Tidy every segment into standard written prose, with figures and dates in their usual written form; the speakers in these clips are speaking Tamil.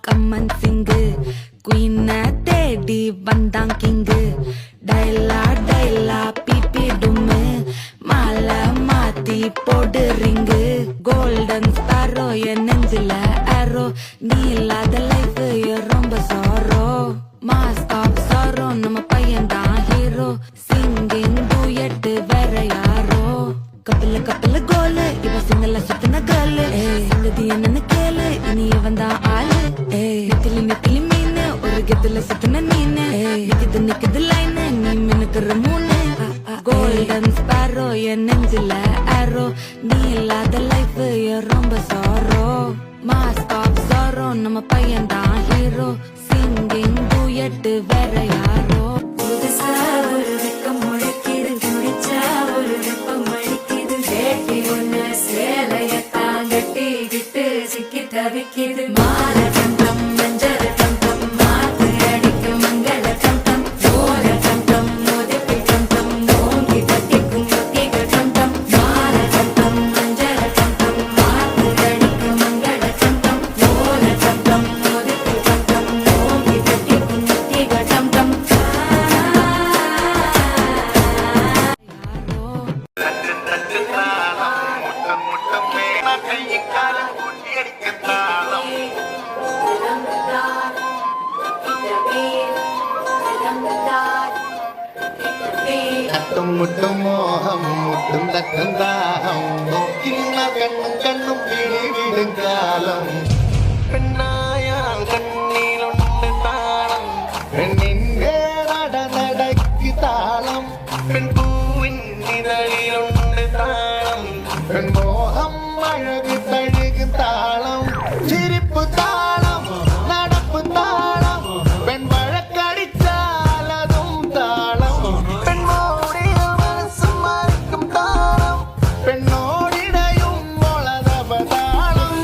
கம்மன் சிங்கு குயின தேடி வந்தான் கிங்கு டைலா டைலா பிபி டும்மு மாலை மாத்தி போடு ரிங்கு கோல்டன் ஸ்பாரோ என் நெஞ்சில ஆரோ நீ இல்லாத லைஃப் ரொம்ப சாரோ மாஸ்க் ஆஃப் சாரோ நம்ம பையன் தான் ஹீரோ சிங்கிங் டூயட் வேற யாரோ கப்பல கப்பல கோலு இவ சிங்கல சுத்தின கேர்ளு சங்கதி என்னன்னு கேளு இனி இவன் தான் ஆளு நெத்திலி நெத்திலி மீன் ஒரு கெத்துல சுத்தின நீனு நிக்குது நிக்குது லைனு நீ மினுக்குற மூணு கோல்டன் ஸ்பாரோ என் நெஞ்சில ஆரோ நீ இல்லாத லைஃப் ரொம்ப சாரோ மாஸ்க் ஆஃப் சாரோ நம்ம பையன் தான் ஹீரோ சிங்கிங் டூயட் வேற யாரோ புதுசா ஒரு வெக்கம் முழக்கிது குடிச்சா ஒரு வெப்பம் அழிக்குது வேட்டி ஒண்ணு சேலையத்தான் கட்டிக்கிட்டு சிக்கி தவிக்குது மால டம் மஞ்சள் டம் மாத்து அடிக்கும் மங்கள டம் ஓர டம் மோதிப்பி டம் ஓங்கி தட்டிக்கும் ஒத்திக டம் மால டம் மஞ்சள் டம் மாத்து அடிக்கும் மங்கள டம் ஓர டம் மோதிப்பி டம் ஓங்கி தட்டிக்கும் ஒத்திக டம் അട്ടും മുട്ടും മോഹം മുട്ടും തട്ടും ദാഹം നോക്കിന്ന കണ്ണും കണ്ണും പിടിവിടും കാലം പെണ്ണായ കണ്ണിലുണ്ട് താളം പെണ്ണിന്റെ നടനടയ്ക്ക് താളം പെൺപൂവിൻ നിഴലിലുണ്ട് താളം പെൺമോഹം അഴക് തഴുകും താളം ചിരിപ്പ് താളം നടപ്പ് താളം പെൺവഴക്കടിച്ചാലതും താളം പെണ്ണോടിയ മനസ്സും മറിക്കും താളം പെണ്ണോടിടയും മുളതപതാളം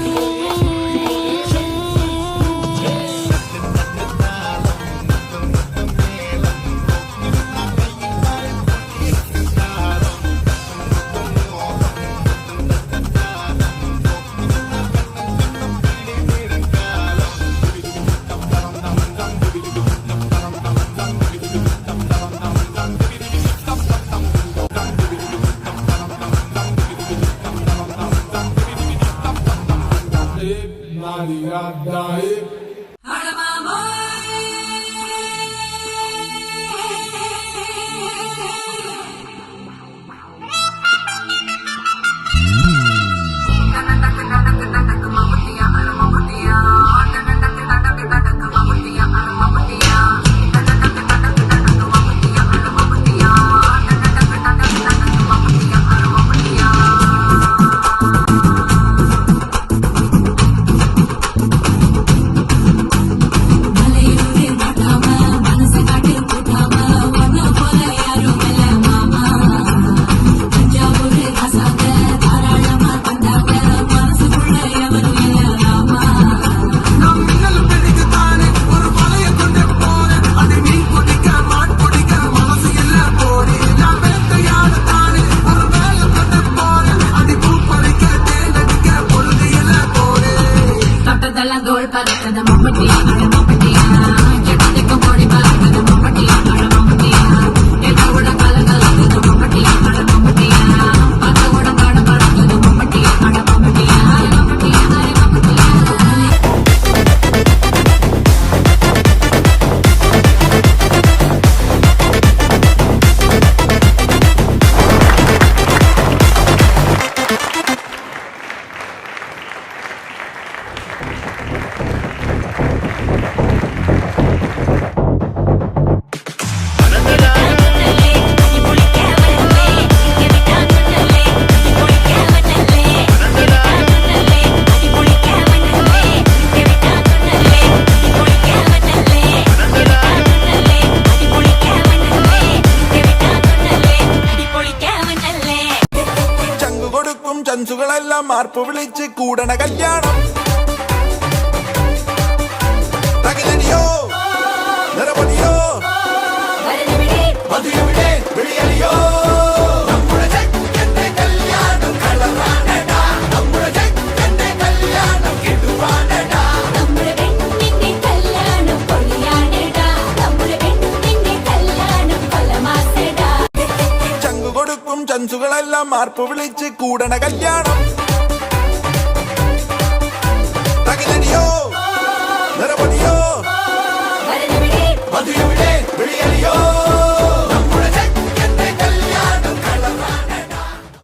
ചൻസുകളെല്ലാം മാർപ്പ് വിളിച്ച് കൂടണ കല്യാണം തകിലടിയോ നിറപടിയോ മധുരവിടെ വിളിയലിയോ നമ്മുടെ ചെക്കന്റെ കല്യാണം കളറാണടാ നമ്മുടെ ചെക്കന്റെ കല്യാണം കിടുവാണടാ നമ്മുടെ പെണ്ണിന്റെ കല്യാണം പൊളിയാണെടാ നമ്മുടെ പെണ്ണിന്റെ കല്യാണം കൊലമാസെടാ ചങ്കു കൊടുക്കും ചൻസുകളെല്ലാം മാർപ്പ് വിളിച്ച് കൂടണ കല്യാണം തകിലടിയോ